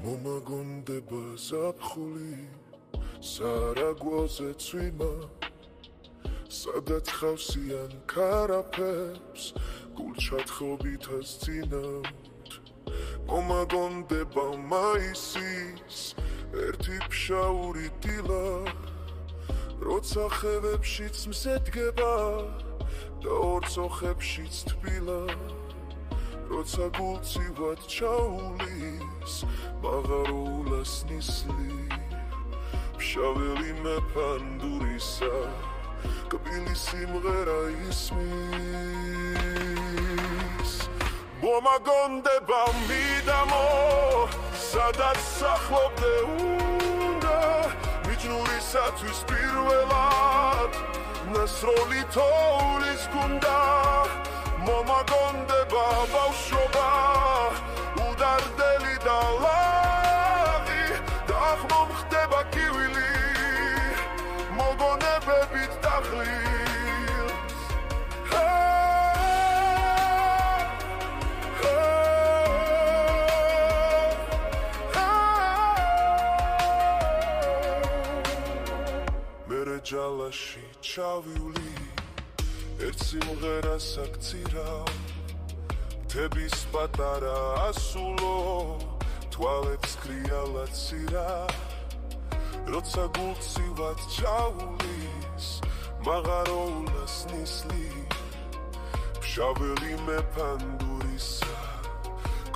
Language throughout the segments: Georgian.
მომაგონდება ზაფხული სარაგვოზე წვიმა სადაც ხავსიან ქარაფებს გულჩათხობითაც წინავთ მომაგონდება მაისის ერთი ფშაური დილა როცა ხევებშიც მზედგება და ორ წოხებშიც თბილა როცა გულწივად ჩაულის მაღარულას ნისლი ფშაველი მეფანდურისა კბილი სიმღერა ისმის მომაგონდება მიდამო სადაც სახლობდე უნდა მიჯნურისათვის პირველად ნასროლი თოვლის გუნდა მომაგონდება ბავშვობა უდარდელი და ლაღი და აღმომ ხდება კივილი მოგონებებით დაღლილს მერე ჯალაში ჩავივლი ერთ სიმღერას აქცირავ მთების პატარა ასულო თვალებს ქრიალად ცირა როცა გულწივად ჩაულის მაღარულას ნისლი ფშაველი მეფანდურისა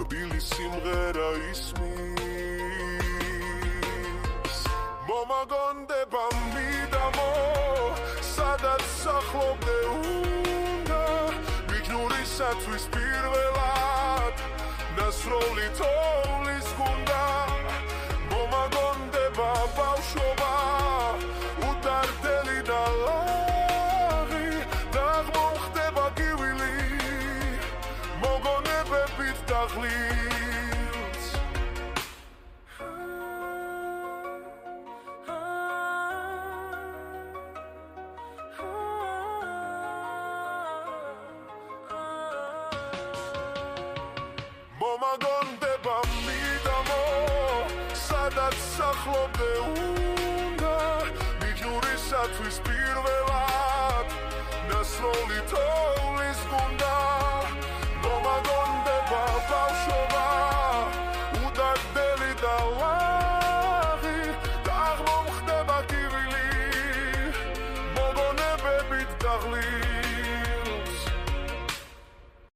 კბილი სიმღერა ისმის მომაგონდება მიდამო სადაც სახლობდე უნდა მიჯნურისათვის პირველად ნასროლი თოვლის გუნდა მომაგონდება ბავშვობა უდარდელი და ლაღი და აღმომ ხდება კივილი მოგონებებით დაღლილს მომაგონდება მიდამო სადაც სახლობდე უნდა მიჯნურისათვის პირველად ნასროლი თოვლის გუნდა მომაგონდება ბავშვობა უდარდელი და ლაღი და აღმომ ხდება კივილი მოგონებებით დაღლილს